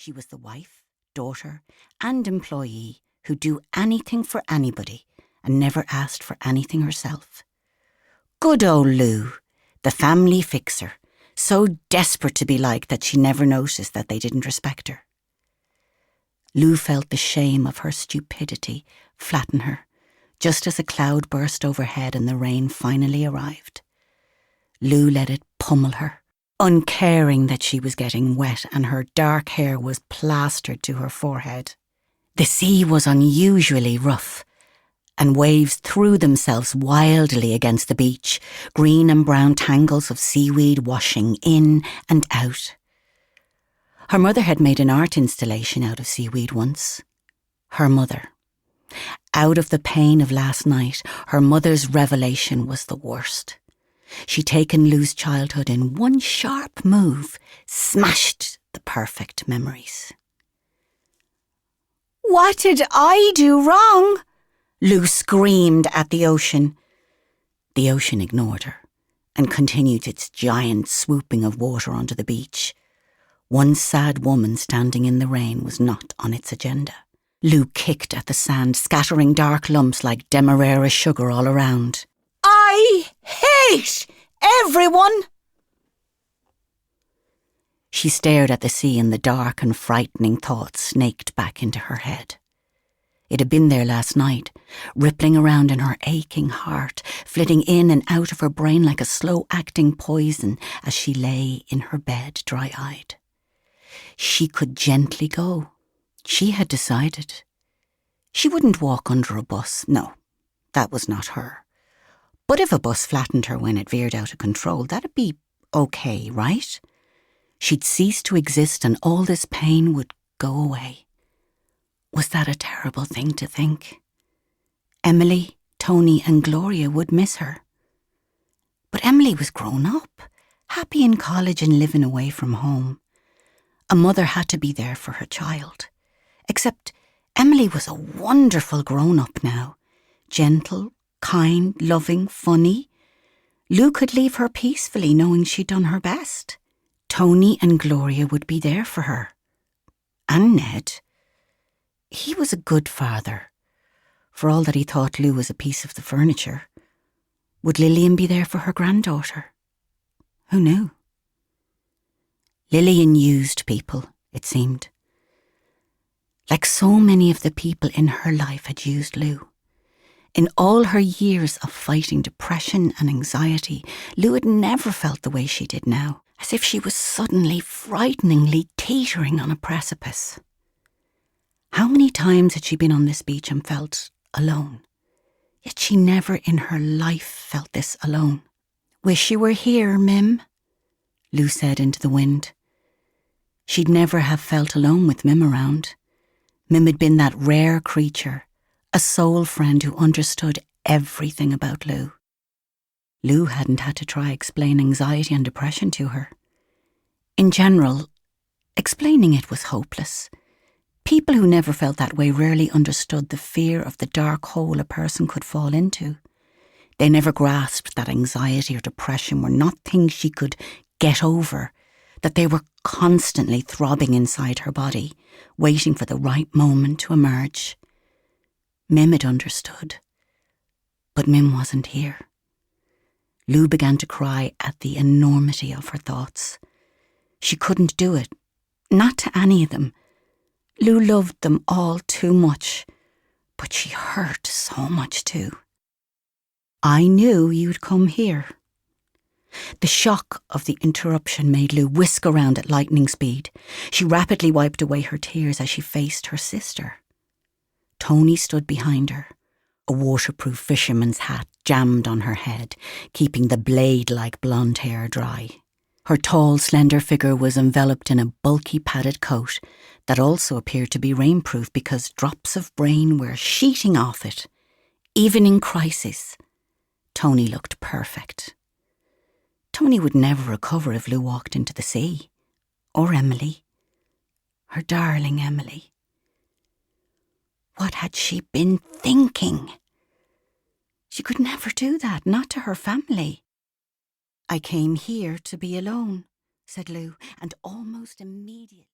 She was the wife, daughter, and employee who'd do anything for anybody and never asked for anything herself. Good old Lou, the family fixer, so desperate to be liked that she never noticed that they didn't respect her. Lou felt the shame of her stupidity flatten her, just as a cloud burst overhead and the rain finally arrived. Lou let it pummel her, uncaring that she was getting wet and her dark hair was plastered to her forehead. The sea was unusually rough, and waves threw themselves wildly against the beach, green and brown tangles of seaweed washing in and out. Her mother had made an art installation out of seaweed once. Her mother. Out of the pain of last night, her mother's revelation was the worst. She'd taken Lou's childhood in one sharp move, smashed the perfect memories. "What did I do wrong?" Lou screamed at the ocean. The ocean ignored her and continued its giant swooping of water onto the beach. One sad woman standing in the rain was not on its agenda. Lou kicked at the sand, scattering dark lumps like demerara sugar all around. "I hate everyone!" She stared at the sea and the dark and frightening thoughts snaked back into her head. It had been there last night, rippling around in her aching heart, flitting in and out of her brain like a slow-acting poison as she lay in her bed, dry-eyed. She could gently go. She had decided. She wouldn't walk under a bus. No, that was not her. But if a bus flattened her when it veered out of control, that'd be okay, right? She'd cease to exist and all this pain would go away. Was that a terrible thing to think? Emily, Tony and Gloria would miss her. But Emily was grown up, happy in college and living away from home. A mother had to be there for her child. Except Emily was a wonderful grown-up now. Gentle, kind, loving, funny. Lou could leave her peacefully knowing she'd done her best. Tony and Gloria would be there for her. And Ned. He was a good father, for all that he thought Lou was a piece of the furniture. Would Lillian be there for her granddaughter? Who knew? Lillian used people, it seemed. Like so many of the people in her life had used Lou. In all her years of fighting depression and anxiety, Lou had never felt the way she did now, as if she was suddenly, frighteningly teetering on a precipice. How many times had she been on this beach and felt alone? Yet she never in her life felt this alone. "Wish you were here, Mim," Lou said into the wind. She'd never have felt alone with Mim around. Mim had been that rare creature, a soul friend who understood everything about Lou. Lou hadn't had to try explain anxiety and depression to her. In general, explaining it was hopeless. People who never felt that way rarely understood the fear of the dark hole a person could fall into. They never grasped that anxiety or depression were not things she could get over, that they were constantly throbbing inside her body, waiting for the right moment to emerge. Mim had understood, but Mim wasn't here. Lou began to cry at the enormity of her thoughts. She couldn't do it, not to any of them. Lou loved them all too much, but she hurt so much too. "I knew you'd come here." The shock of the interruption made Lou whisk around at lightning speed. She rapidly wiped away her tears as she faced her sister. Tony stood behind her, a waterproof fisherman's hat jammed on her head, keeping the blade-like blonde hair dry. Her tall, slender figure was enveloped in a bulky padded coat that also appeared to be rainproof because drops of rain were sheeting off it. Even in crisis, Tony looked perfect. Tony would never recover if Lou walked into the sea. Or Emily. Her darling Emily. What had she been thinking? She could never do that, not to her family. "I came here to be alone," said Lou, and almost immediately